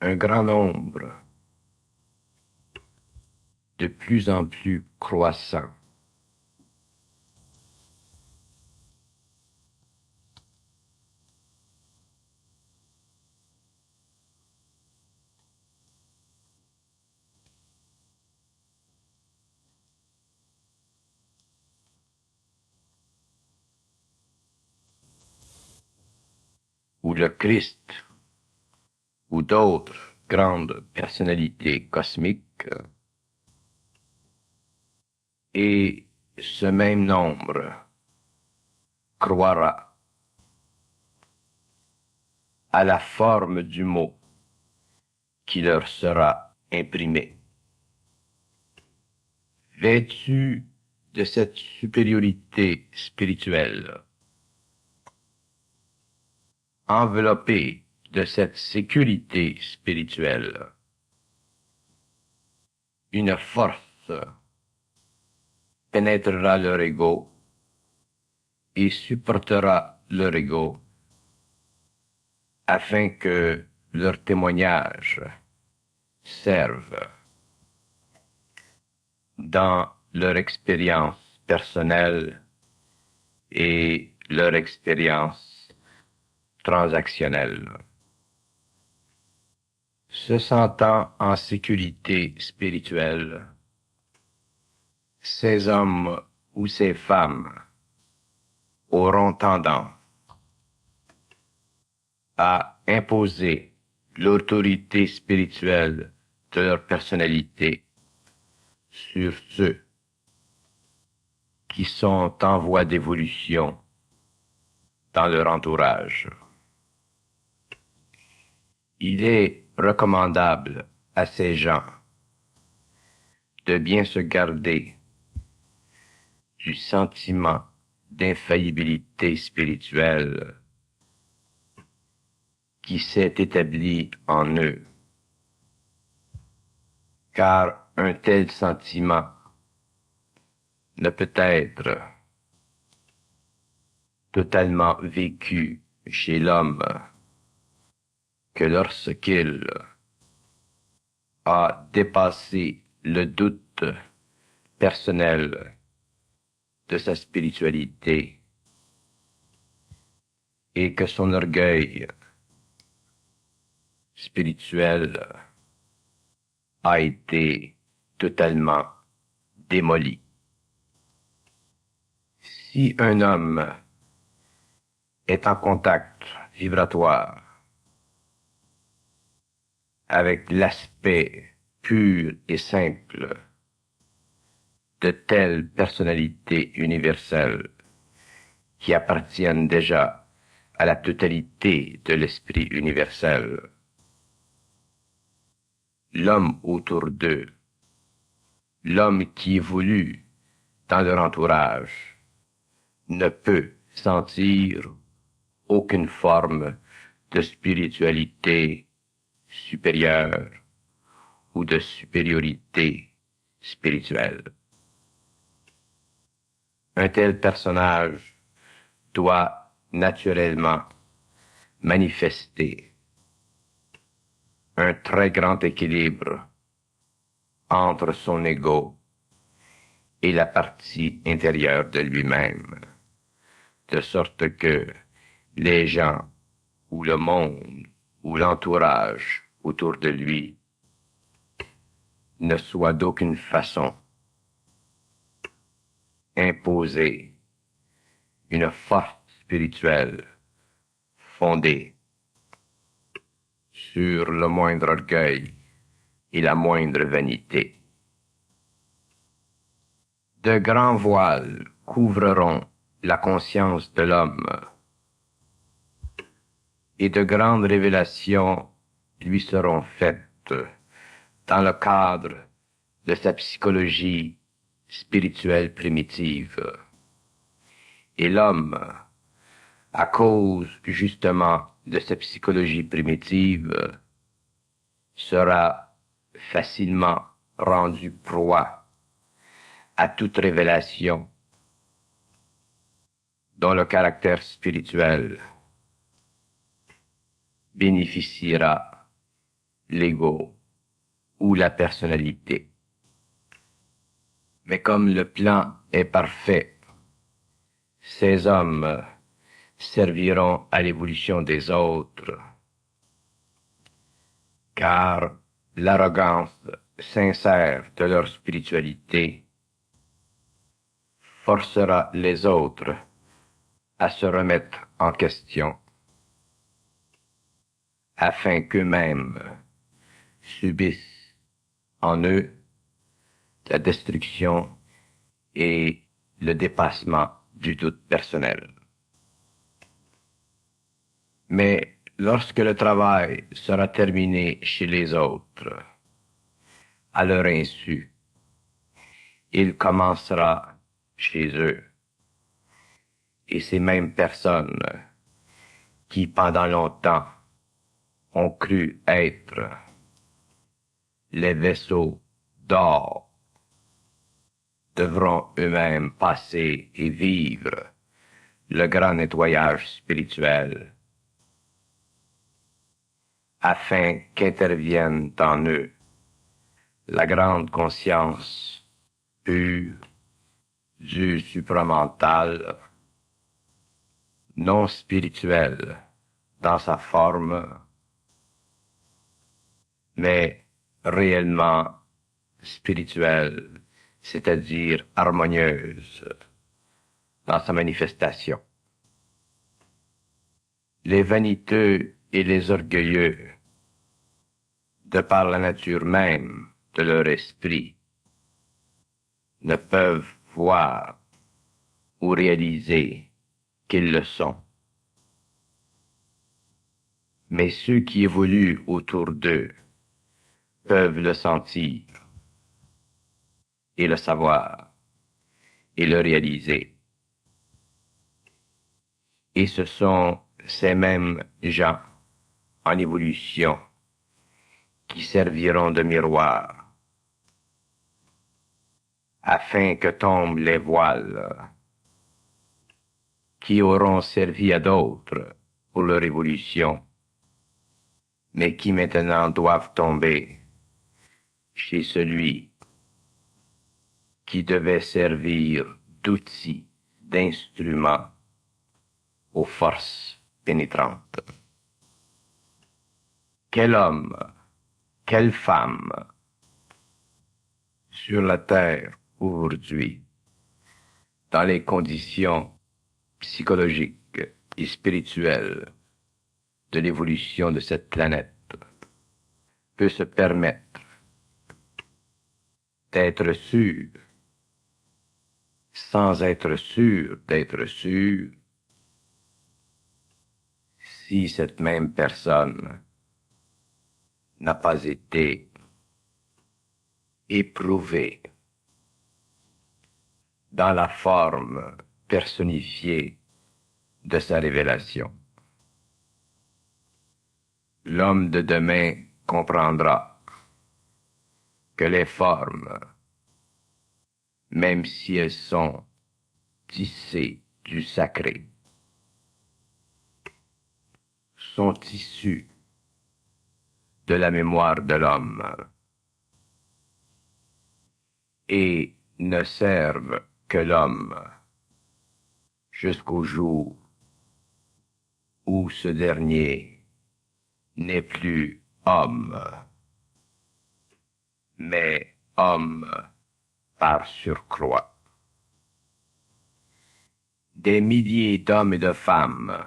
Un grand nombre, de plus en plus croissant. Où le Christ ou d'autres grandes personnalités cosmiques, et ce même nombre croira à la forme du mot qui leur sera imprimé. Vêtus de cette supériorité spirituelle, enveloppés de cette sécurité spirituelle, une force pénétrera leur ego et supportera leur ego afin que leur témoignage serve dans leur expérience personnelle et leur expérience transactionnelle. Se sentant en sécurité spirituelle, ces hommes ou ces femmes auront tendance à imposer l'autorité spirituelle de leur personnalité sur ceux qui sont en voie d'évolution dans leur entourage. Il est recommandable à ces gens de bien se garder du sentiment d'infaillibilité spirituelle qui s'est établi en eux, car un tel sentiment ne peut être totalement vécu chez l'homme que lorsqu'il a dépassé le doute personnel de sa spiritualité et que son orgueil spirituel a été totalement démoli. Si un homme est en contact vibratoire avec l'aspect pur et simple de telles personnalités universelles qui appartiennent déjà à la totalité de l'esprit universel, l'homme autour d'eux, l'homme qui évolue dans leur entourage, ne peut sentir aucune forme de spiritualité supérieure ou de supériorité spirituelle. Un tel personnage doit naturellement manifester un très grand équilibre entre son ego et la partie intérieure de lui-même, de sorte que les gens ou le monde ou l'entourage autour de lui ne soient d'aucune façon imposés une force spirituelle fondée sur le moindre orgueil et la moindre vanité. De grands voiles couvreront la conscience de l'homme et de grandes révélations lui seront faites dans le cadre de sa psychologie spirituelle primitive. Et l'homme, à cause justement de sa psychologie primitive, sera facilement rendu proie à toute révélation dont le caractère spirituel bénéficiera l'ego ou la personnalité. Mais comme le plan est parfait, ces hommes serviront à l'évolution des autres, car l'arrogance sincère de leur spiritualité forcera les autres à se remettre en question, afin qu'eux-mêmes subissent en eux la destruction et le dépassement du doute personnel. Mais lorsque le travail sera terminé chez les autres, à leur insu, il commencera chez eux. Et ces mêmes personnes qui pendant longtemps ont cru être les vaisseaux d'or devront eux-mêmes passer et vivre le grand nettoyage spirituel afin qu'intervienne en eux la grande conscience pure du supramental, non spirituel dans sa forme, mais réellement spirituelle, c'est-à-dire harmonieuse dans sa manifestation. Les vaniteux et les orgueilleux, de par la nature même de leur esprit, ne peuvent voir ou réaliser qu'ils le sont. Mais ceux qui évoluent autour d'eux peuvent le sentir et le savoir et le réaliser. Et ce sont ces mêmes gens en évolution qui serviront de miroir afin que tombent les voiles qui auront servi à d'autres pour leur évolution, mais qui maintenant doivent tomber chez celui qui devait servir d'outil, d'instrument aux forces pénétrantes. Quel homme, quelle femme sur la terre aujourd'hui, dans les conditions psychologiques et spirituelles de l'évolution de cette planète, peut se permettre d'être sûr, sans être sûr d'être sûr, si cette même personne n'a pas été éprouvée dans la forme personnifiée de sa révélation. L'homme de demain comprendra que les formes, même si elles sont tissées du sacré, sont issues de la mémoire de l'homme et ne servent que l'homme jusqu'au jour où ce dernier n'est plus homme, mais homme par surcroît. Des milliers d'hommes et de femmes,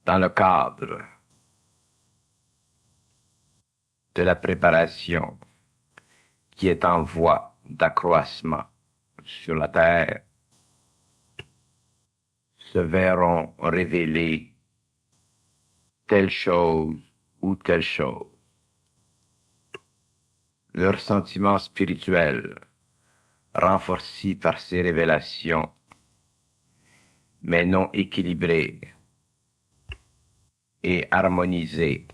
dans le cadre de la préparation qui est en voie d'accroissement sur la terre, se verront révéler telle chose ou telle chose. Leur sentiment spirituel, renforcé par ces révélations, mais non équilibré et harmonisé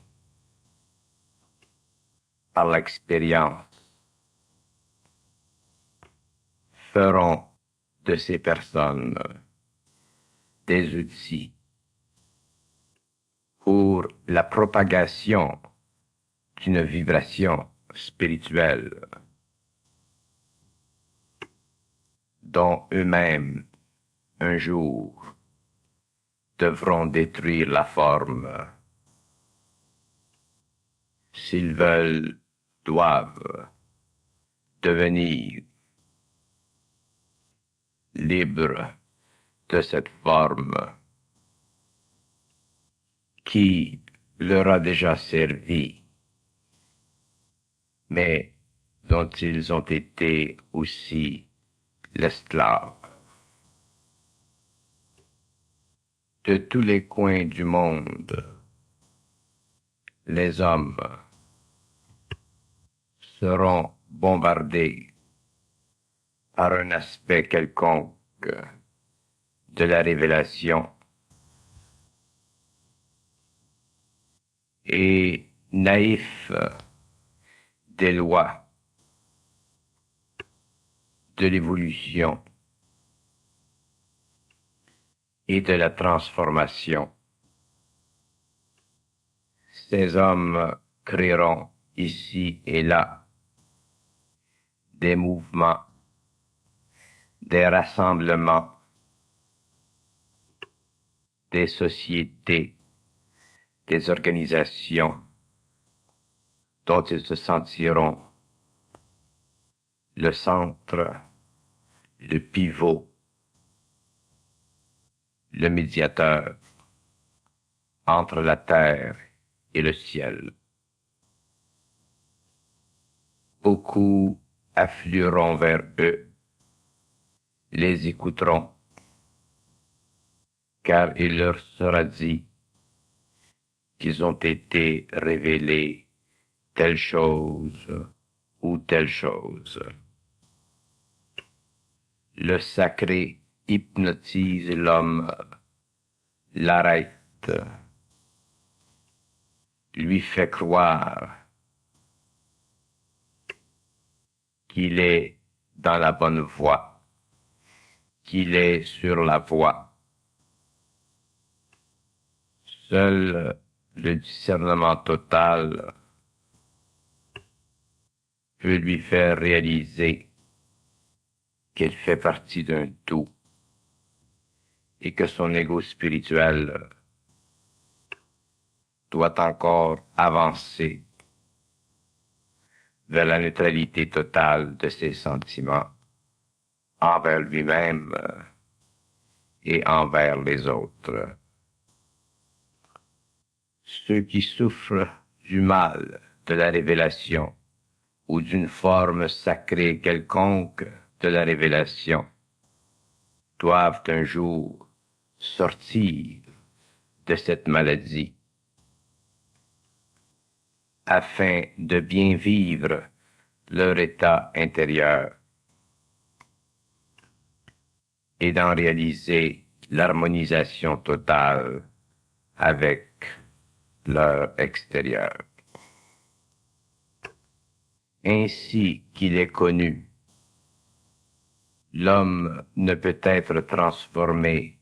par l'expérience, feront de ces personnes des outils pour la propagation d'une vibration spirituelle dont eux-mêmes, un jour, devront détruire la forme. S'ils veulent, doivent devenir libres de cette forme qui leur a déjà servi, mais dont ils ont été aussi l'esclave. De tous les coins du monde, les hommes seront bombardés par un aspect quelconque de la révélation et naïfs des lois de l'évolution et de la transformation. Ces hommes créeront ici et là des mouvements, des rassemblements, des sociétés, des organisations dont ils se sentiront le centre, le pivot, le médiateur entre la terre et le ciel. Beaucoup afflueront vers eux, les écouteront, car il leur sera dit qu'ils ont été révélés telle chose ou telle chose. Le sacré hypnotise l'homme, l'arrête, lui fait croire qu'il est dans la bonne voie, qu'il est sur la voie. Seul le discernement total peut lui faire réaliser qu'il fait partie d'un tout et que son ego spirituel doit encore avancer vers la neutralité totale de ses sentiments envers lui-même et envers les autres. Ceux qui souffrent du mal de la révélation ou d'une forme sacrée quelconque de la révélation doivent un jour sortir de cette maladie afin de bien vivre leur état intérieur et d'en réaliser l'harmonisation totale avec leur extérieur. Ainsi qu'il est connu, l'homme ne peut être transformé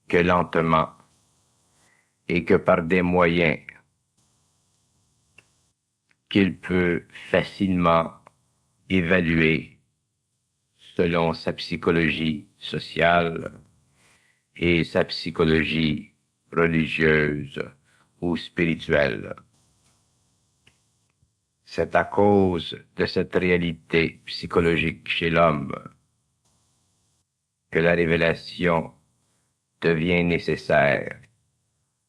que lentement et que par des moyens qu'il peut facilement évaluer selon sa psychologie sociale et sa psychologie religieuse ou spirituelle. C'est à cause de cette réalité psychologique chez l'homme que la révélation devient nécessaire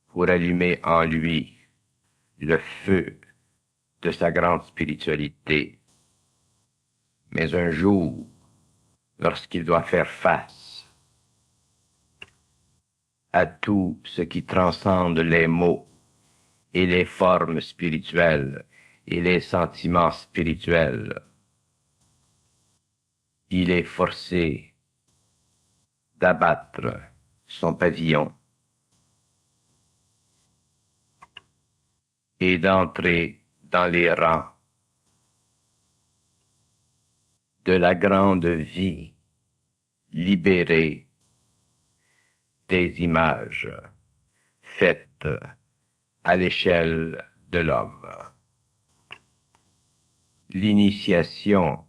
pour allumer en lui le feu de sa grande spiritualité. Mais un jour, lorsqu'il doit faire face à tout ce qui transcende les mots et les formes spirituelles et les sentiments spirituels, il est forcé d'abattre son pavillon et d'entrer dans les rangs de la grande vie libérée des images faites à l'échelle de l'homme. l'initiation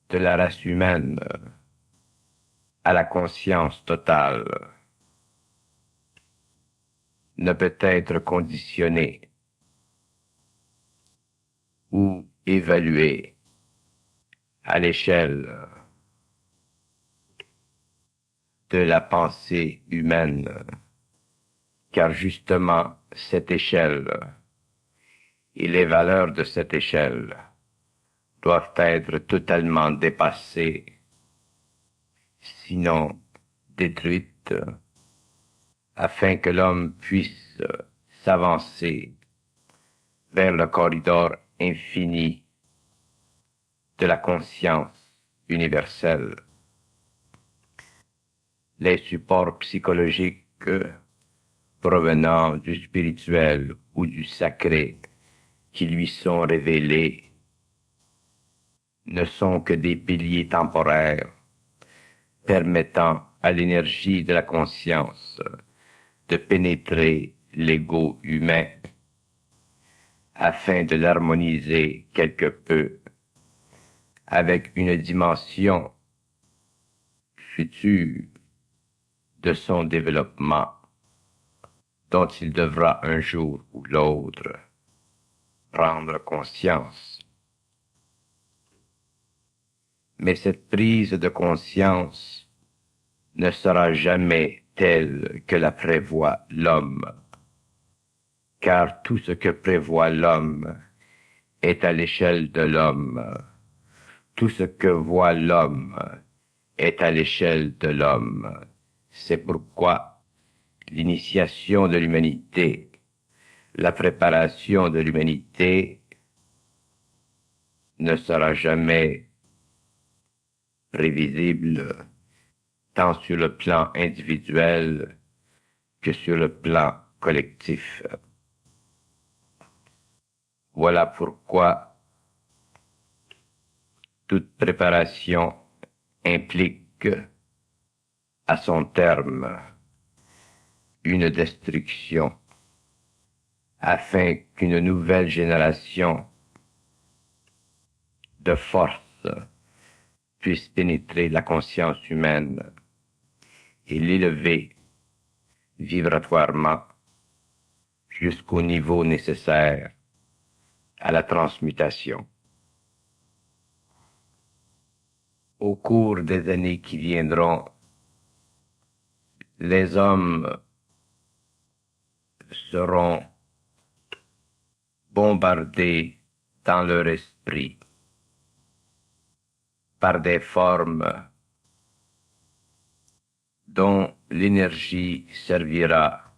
de la race humaine à la conscience totale ne peut être conditionnée ou évaluée à l'échelle de la pensée humaine, car justement cette échelle et les valeurs de cette échelle doivent être totalement dépassées, sinon détruites, afin que l'homme puisse s'avancer vers le corridor infini de la conscience universelle. Les supports psychologiques provenant du spirituel ou du sacré qui lui sont révélés ne sont que des piliers temporaires permettant à l'énergie de la conscience de pénétrer l'ego humain afin de l'harmoniser quelque peu avec une dimension future de son développement dont il devra un jour ou l'autre prendre conscience. Mais cette prise de conscience ne sera jamais telle que la prévoit l'homme, car tout ce que prévoit l'homme est à l'échelle de l'homme. Tout ce que voit l'homme est à l'échelle de l'homme. C'est pourquoi l'initiation de l'humanité, la préparation de l'humanité ne sera jamais prévisible tant sur le plan individuel que sur le plan collectif. Voilà pourquoi toute préparation implique à son terme une destruction afin qu'une nouvelle génération de force puisse pénétrer la conscience humaine et l'élever vibratoirement jusqu'au niveau nécessaire à la transmutation. Au cours des années qui viendront, les hommes seront bombardés dans leur esprit par des formes dont l'énergie servira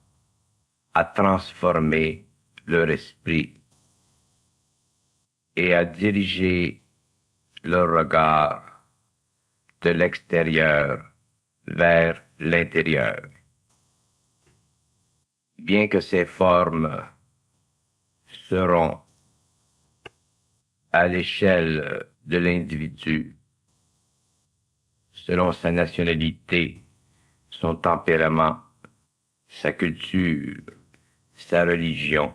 à transformer leur esprit et à diriger leur regard de l'extérieur vers l'intérieur. Bien que ces formes seront à l'échelle de l'individu, selon sa nationalité, son tempérament, sa culture, sa religion.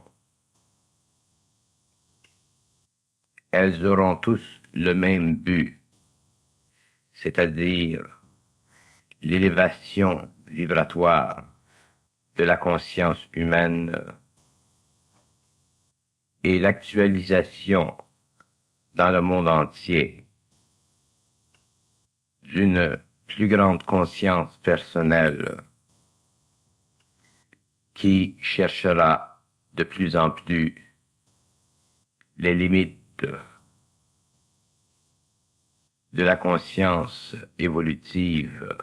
Elles auront tous le même but, c'est-à-dire l'élévation vibratoire de la conscience humaine et l'actualisation dans le monde entier d'une plus grande conscience personnelle qui cherchera de plus en plus les limites de la conscience évolutive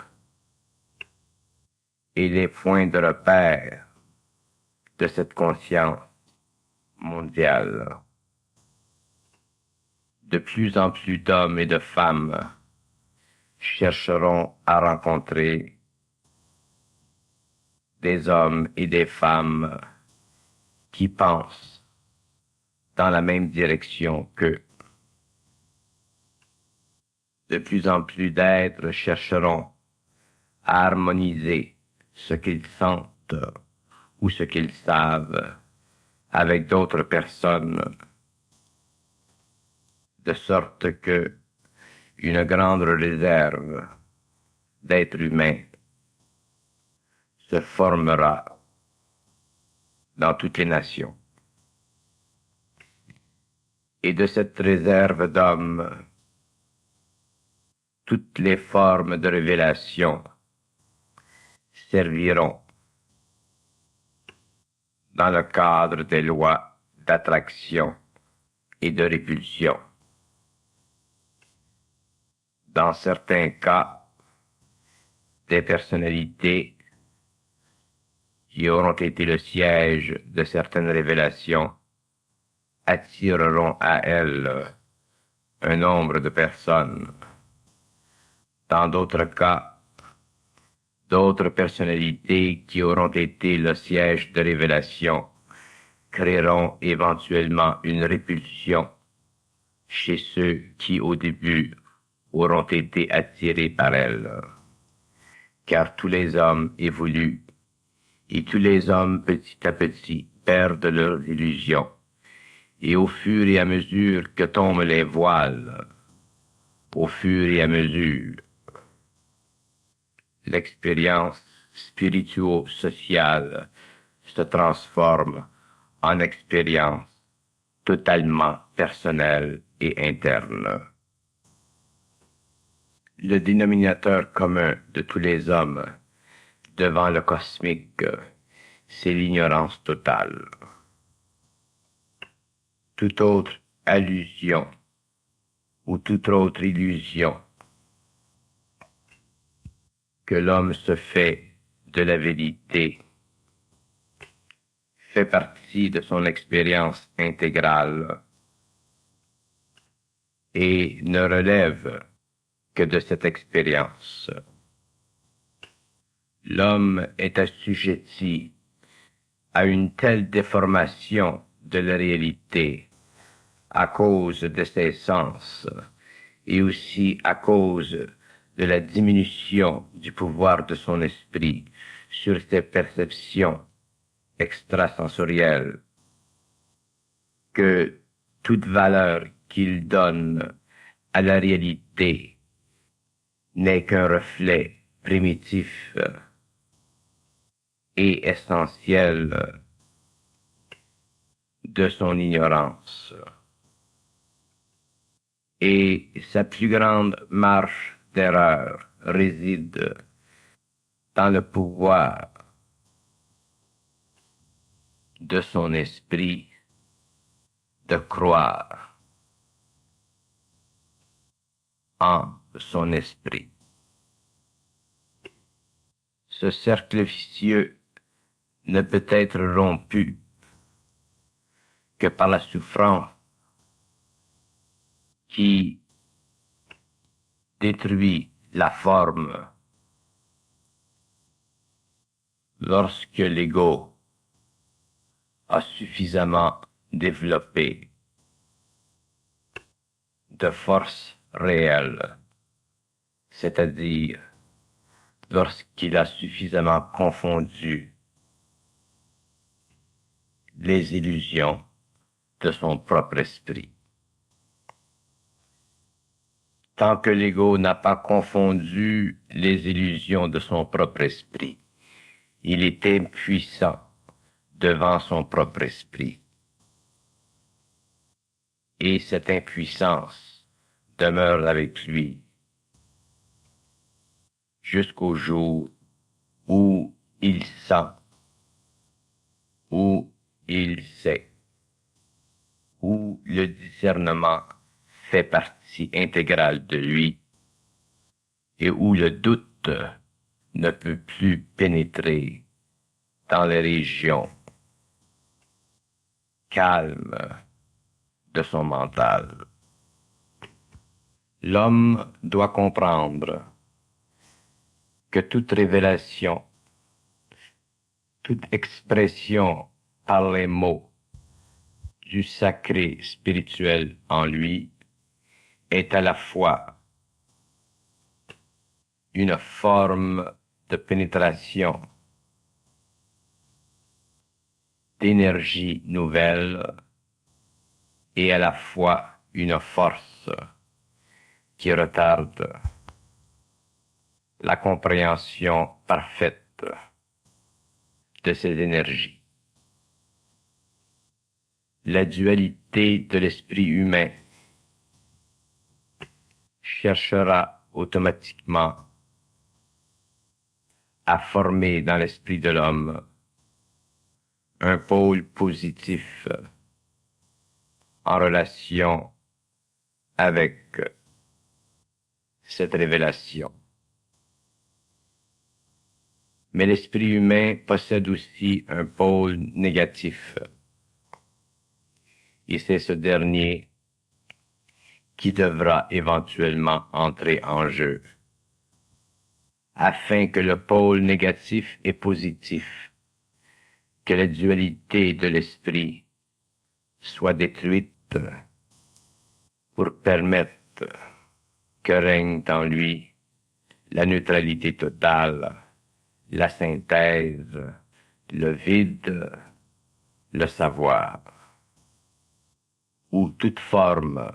et les points de repère de cette conscience mondiale. De plus en plus d'hommes et de femmes chercheront à rencontrer des hommes et des femmes qui pensent dans la même direction qu'eux. De plus en plus d'êtres chercheront à harmoniser ce qu'ils sentent ou ce qu'ils savent avec d'autres personnes de sorte que une grande réserve d'êtres humains se formera dans toutes les nations. Et de cette réserve d'hommes, toutes les formes de révélation serviront dans le cadre des lois d'attraction et de répulsion. Dans certains cas, des personnalités qui auront été le siège de certaines révélations attireront à elles un nombre de personnes. Dans d'autres cas, d'autres personnalités qui auront été le siège de révélation créeront éventuellement une répulsion chez ceux qui au début auront été attirés par elles. Car tous les hommes évoluent et tous les hommes petit à petit perdent leurs illusions. Et au fur et à mesure que tombent les voiles, au fur et à mesure, l'expérience spirituo-sociale se transforme en expérience totalement personnelle et interne. Le dénominateur commun de tous les hommes devant le cosmique, c'est l'ignorance totale. Toute autre allusion ou toute autre illusion que l'homme se fait de la vérité fait partie de son expérience intégrale et ne relève que de cette expérience. L'homme est assujetti à une telle déformation de la réalité à cause de ses sens et aussi à cause de la diminution du pouvoir de son esprit sur ses perceptions extrasensorielles, que toute valeur qu'il donne à la réalité n'est qu'un reflet primitif et essentiel de son ignorance. Et sa plus grande marge d'erreur réside dans le pouvoir de son esprit de croire en son esprit. Ce cercle vicieux ne peut être rompu que par la souffrance qui détruit la forme lorsque l'ego a suffisamment développé de force réelle, c'est-à-dire lorsqu'il a suffisamment confondu les illusions de son propre esprit. Tant que l'ego n'a pas confondu les illusions de son propre esprit, il est impuissant devant son propre esprit. Et cette impuissance demeure avec lui jusqu'au jour où il sent, où il sait, où le discernement fait partie intégrale de lui et où le doute ne peut plus pénétrer dans les régions calmes de son mental. L'homme doit comprendre que toute révélation, toute expression par les mots du sacré spirituel en lui est à la fois une forme de pénétration d'énergie nouvelle et à la fois une force qui retarde la compréhension parfaite de ces énergies. La dualité de l'esprit humain cherchera automatiquement à former dans l'esprit de l'homme un pôle positif en relation avec cette révélation. Mais l'esprit humain possède aussi un pôle négatif. Et c'est ce dernier qui devra éventuellement entrer en jeu, afin que le pôle négatif et positif, que la dualité de l'esprit soit détruite pour permettre que règne en lui la neutralité totale, la synthèse, le vide, le savoir, où toute forme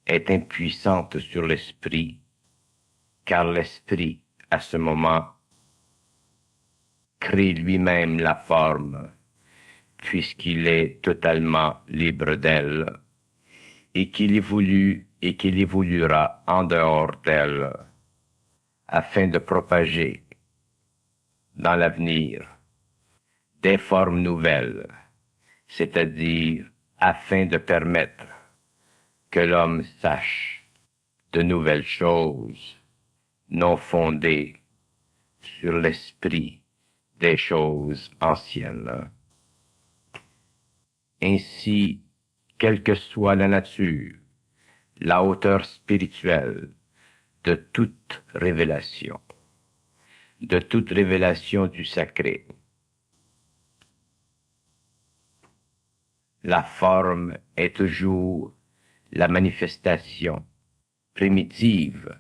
est impuissante sur l'esprit, car l'esprit, à ce moment, crée lui-même la forme, puisqu'il est totalement libre d'elle, et qu'il évolue et qu'il évoluera en dehors d'elle, afin de propager dans l'avenir des formes nouvelles, c'est-à-dire afin de permettre que l'homme sache de nouvelles choses non fondées sur l'esprit des choses anciennes. Ainsi, quelle que soit la nature, la hauteur spirituelle de toute révélation du sacré, la forme est toujours la manifestation primitive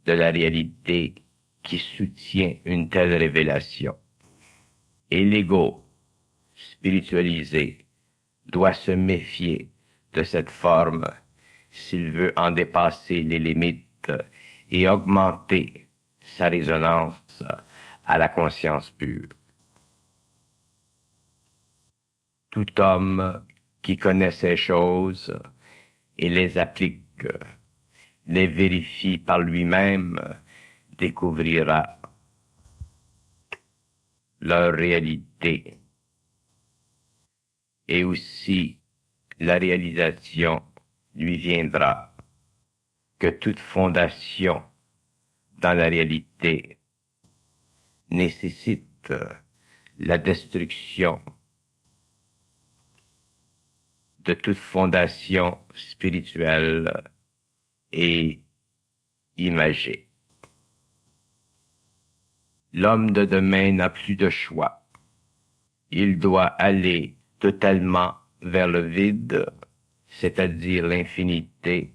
de la réalité qui soutient une telle révélation. Et l'ego spiritualisé doit se méfier de cette forme s'il veut en dépasser les limites et augmenter sa résonance à la conscience pure. Tout homme qui connaît ces choses et les applique, les vérifie par lui-même, découvrira leur réalité et aussi la réalisation lui viendra que toute fondation dans la réalité nécessite la destruction de toute fondation spirituelle et imagée. L'homme de demain n'a plus de choix. Il doit aller totalement vers le vide, c'est-à-dire l'infinité,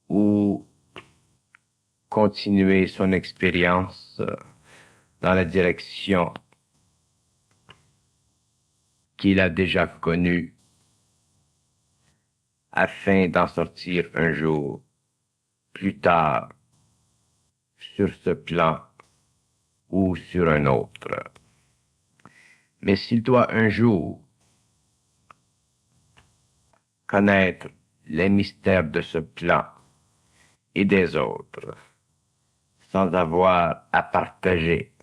ou continuer son expérience dans la direction qu'il a déjà connue, afin d'en sortir un jour, plus tard, sur ce plan ou sur un autre. Mais s'il doit un jour connaître les mystères de ce plan et des autres, sans avoir à partager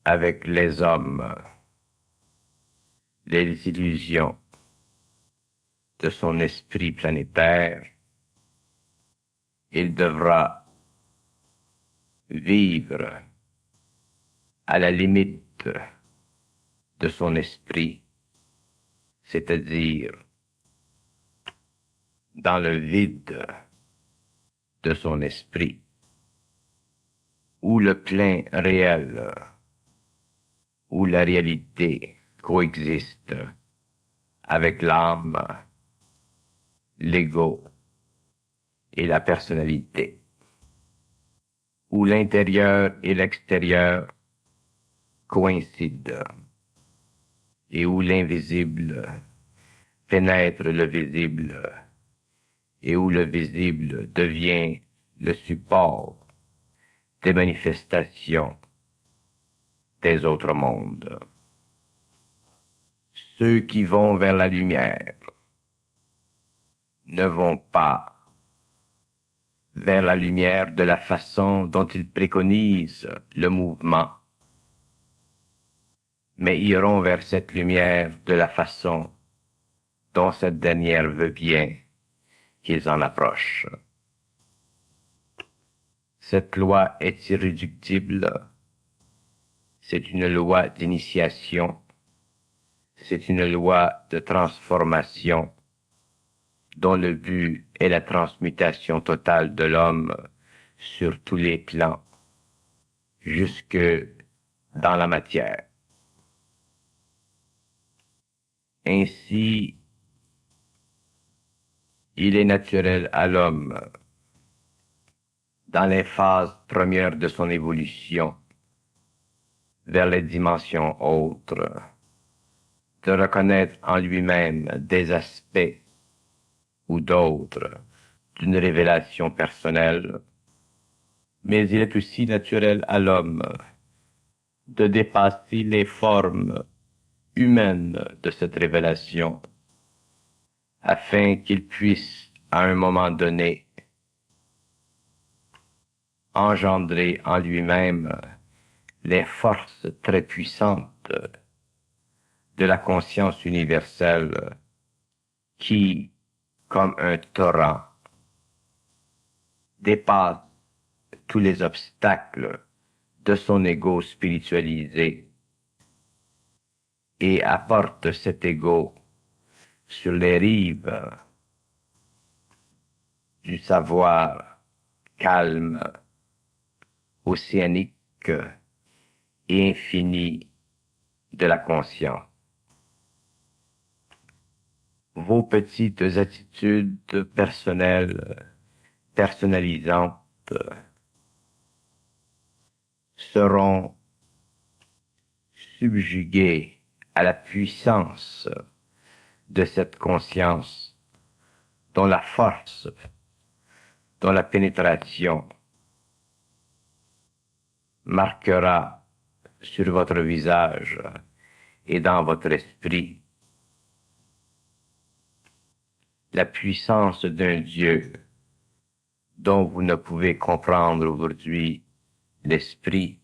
avec les hommes les illusions de son esprit planétaire, il devra vivre à la limite de son esprit, c'est-à-dire dans le vide de son esprit, où le plein réel, où la réalité coexiste avec l'âme, l'ego et la personnalité, où l'intérieur et l'extérieur coïncident et où l'invisible pénètre le visible et où le visible devient le support des manifestations des autres mondes. Ceux qui vont vers la lumière ne vont pas vers la lumière de la façon dont ils préconisent le mouvement, mais iront vers cette lumière de la façon dont cette dernière veut bien qu'ils en approchent. Cette loi est irréductible, c'est une loi d'initiation, c'est une loi de transformation dont le but est la transmutation totale de l'homme sur tous les plans, jusque dans la matière. Ainsi, il est naturel à l'homme, dans les phases premières de son évolution, vers les dimensions autres, de reconnaître en lui-même des aspects ou d'autres d'une révélation personnelle, mais il est aussi naturel à l'homme de dépasser les formes humaines de cette révélation, afin qu'il puisse, à un moment donné, engendrer en lui-même les forces très puissantes de la conscience universelle qui, comme un torrent, dépasse tous les obstacles de son ego spiritualisé et apporte cet ego sur les rives du savoir calme, océanique et infini de la conscience. Vos petites attitudes personnelles, personnalisantes, seront subjuguées à la puissance de cette conscience dont la force, dont la pénétration marquera sur votre visage et dans votre esprit la puissance d'un Dieu dont vous ne pouvez comprendre aujourd'hui l'esprit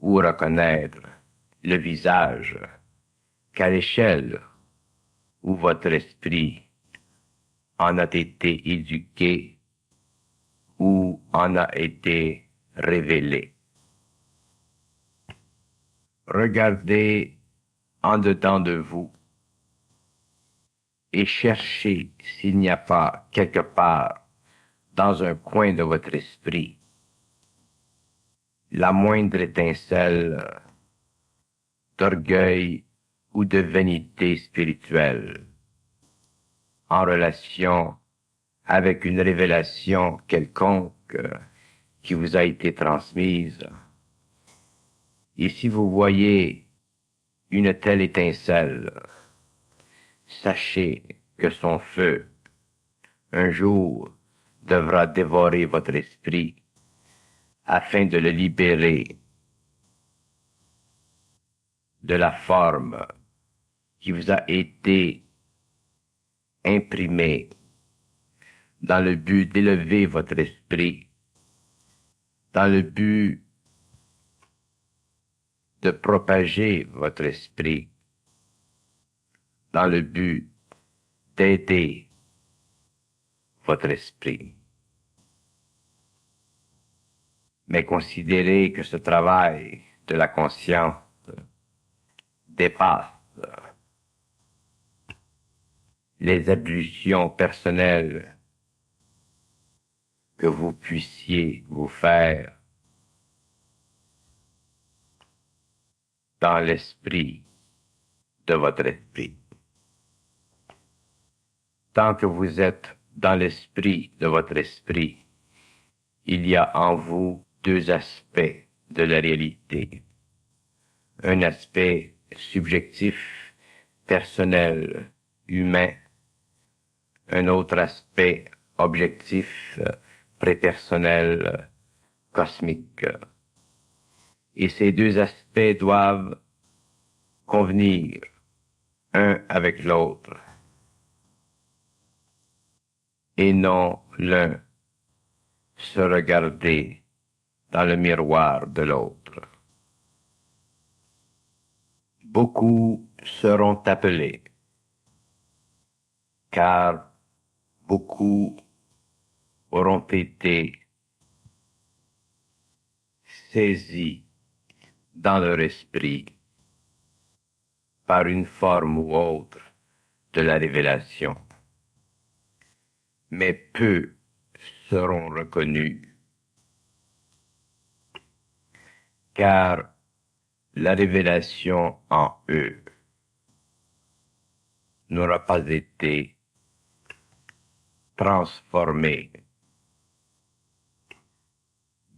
ou reconnaître le visage qu'à l'échelle où votre esprit en a été éduqué ou en a été révélé. Regardez en dedans de vous et cherchez s'il n'y a pas quelque part dans un coin de votre esprit la moindre étincelle d'orgueil ou de vanité spirituelle en relation avec une révélation quelconque qui vous a été transmise. Et si vous voyez une telle étincelle, sachez que son feu, un jour, devra dévorer votre esprit afin de le libérer de la forme qui vous a été imprimée dans le but d'élever votre esprit, dans le but de propager votre esprit, dans le but d'aider votre esprit. Mais considérez que ce travail de la conscience dépasse les attributions personnelles que vous puissiez vous faire dans l'esprit de votre esprit. Tant que vous êtes dans l'esprit de votre esprit, il y a en vous deux aspects de la réalité. Un aspect subjectif, personnel, humain, un autre aspect objectif, prépersonnel, cosmique. Et ces deux aspects doivent convenir un avec l'autre, et non l'un se regarder dans le miroir de l'autre. Beaucoup seront appelés, car beaucoup auront été saisis dans leur esprit par une forme ou autre de la révélation. Mais peu seront reconnus, car la révélation en eux n'aura pas été transformée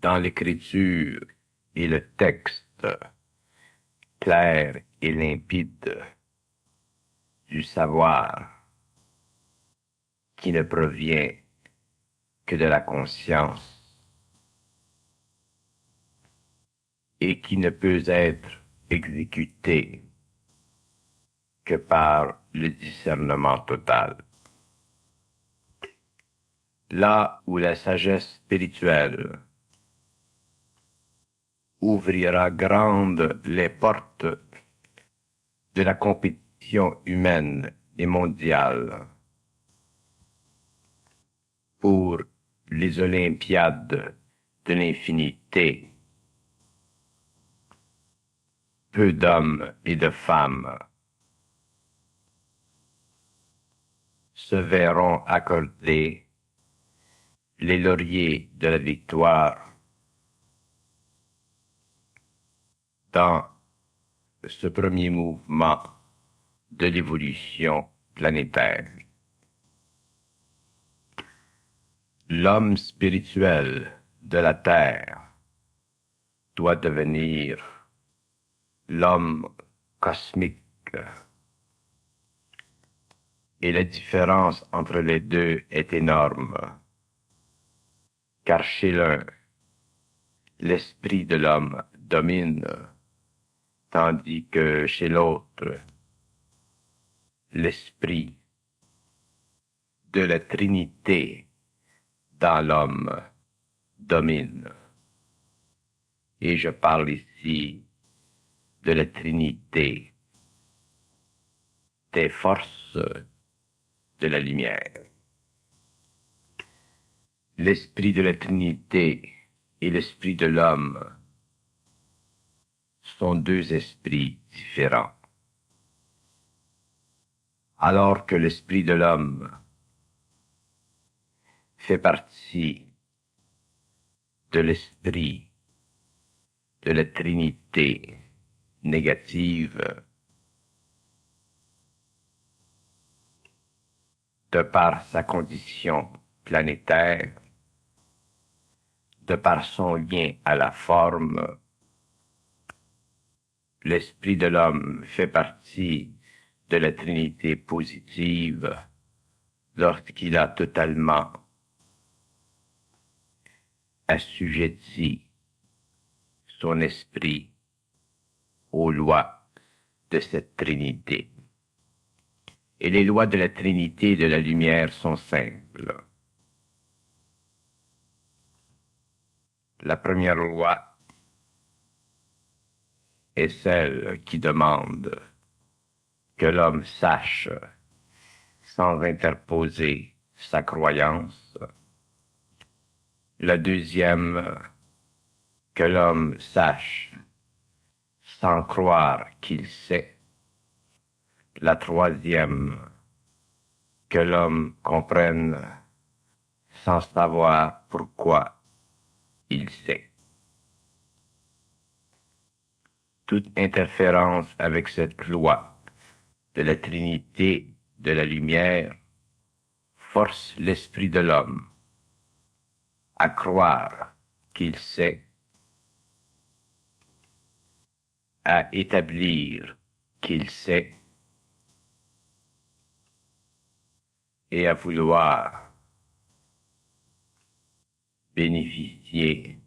dans l'écriture et le texte clair et limpide du savoir qui ne provient que de la conscience et qui ne peut être exécuté que par le discernement total. Là où la sagesse spirituelle ouvrira grandes les portes de la compétition humaine et mondiale pour les Olympiades de l'infinité, peu d'hommes et de femmes se verront accorder les lauriers de la victoire dans ce premier mouvement de l'évolution planétaire. L'homme spirituel de la Terre doit devenir l'homme cosmique. Et la différence entre les deux est énorme, car chez l'un, l'esprit de l'homme domine, tandis que chez l'autre, l'esprit de la Trinité dans l'homme domine. Et je parle ici de la Trinité des forces de la lumière. L'esprit de la Trinité et l'esprit de l'homme sont deux esprits différents. Alors que l'esprit de l'homme fait partie de l'esprit de la Trinité négative, de par sa condition planétaire, de par son lien à la forme, l'esprit de l'homme fait partie de la Trinité positive lorsqu'il a totalement assujetti son esprit aux lois de cette Trinité. Et les lois de la Trinité et de la lumière sont simples. La première loi est celle qui demande que l'homme sache, sans interposer sa croyance. La deuxième, que l'homme sache, sans croire qu'il sait. La troisième, que l'homme comprenne sans savoir pourquoi il sait. Toute interférence avec cette loi de la Trinité de la lumière force l'esprit de l'homme à croire qu'il sait, à établir qu'il sait, et à vouloir bénéficier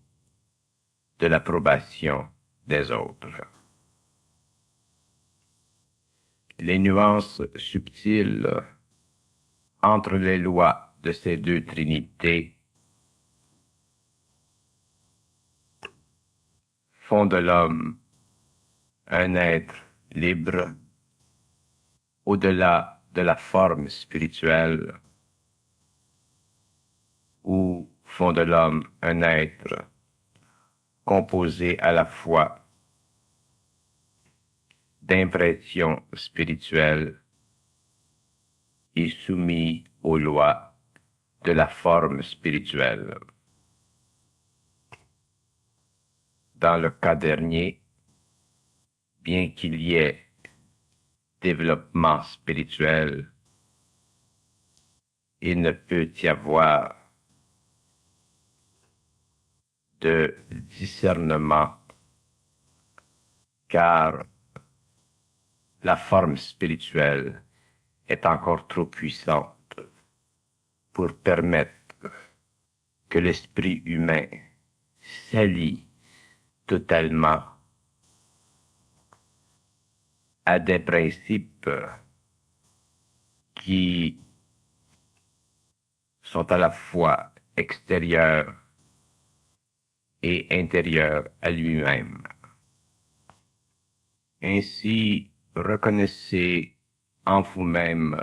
de l'approbation des autres. Les nuances subtiles entre les lois de ces deux trinités font de l'homme un être libre au-delà de la forme spirituelle, ou font de l'homme un être composé à la fois d'impressions spirituelles et soumis aux lois de la forme spirituelle. Dans le cas dernier, bien qu'il y ait développement spirituel, il ne peut y avoir de discernement, car la forme spirituelle est encore trop puissante pour permettre que l'esprit humain s'allie totalement à des principes qui sont à la fois extérieurs et intérieurs à lui-même. Ainsi, reconnaissez en vous-même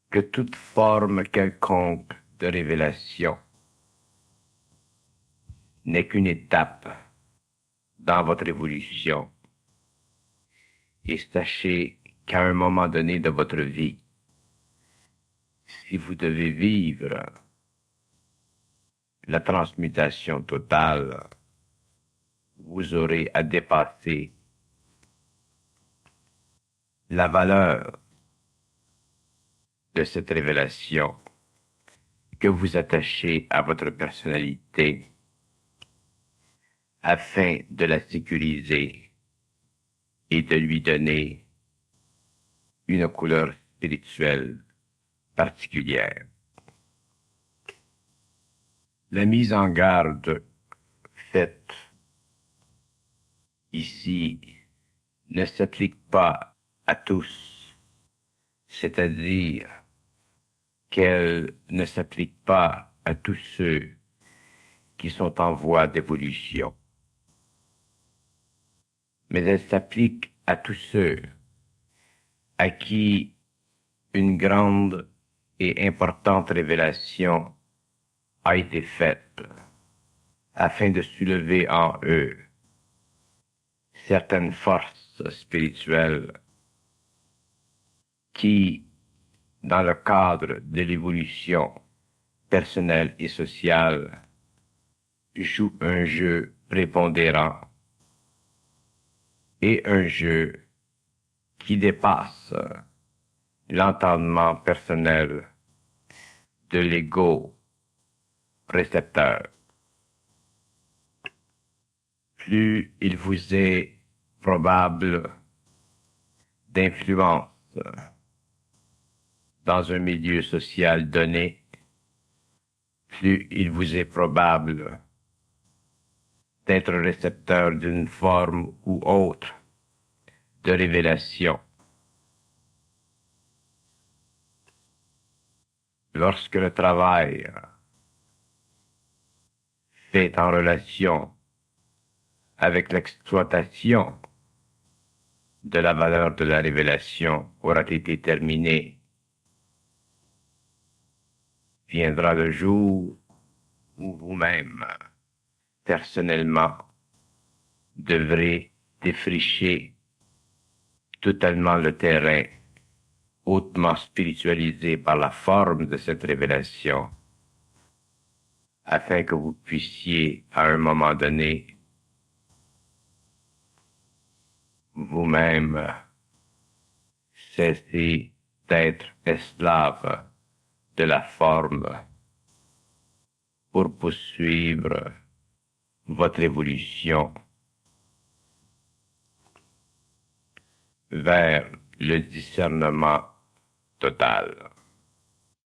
que toute forme quelconque de révélation n'est qu'une étape dans votre évolution. Et sachez qu'à un moment donné de votre vie, si vous devez vivre la transmutation totale, vous aurez à dépasser la valeur de cette révélation que vous attachez à votre personnalité afin de la sécuriser et de lui donner une couleur spirituelle particulière. La mise en garde faite ici ne s'applique pas à tous, c'est-à-dire qu'elle ne s'applique pas à tous ceux qui sont en voie d'évolution, mais elle s'applique à tous ceux à qui une grande et importante révélation a été faite afin de soulever en eux certaines forces spirituelles qui, dans le cadre de l'évolution personnelle et sociale, jouent un jeu prépondérant et un jeu qui dépasse l'entendement personnel de l'ego récepteur. Plus il vous est probable d'influence dans un milieu social donné, plus il vous est probable d'être récepteur d'une forme ou autre de révélation. Lorsque le travail fait en relation avec l'exploitation de la valeur de la révélation aura été terminé, viendra le jour où vous-même, personnellement, devrez défricher totalement le terrain hautement spiritualisé par la forme de cette révélation, afin que vous puissiez, à un moment donné, vous-même cesser d'être esclave de la forme pour poursuivre votre évolution vers le discernement total.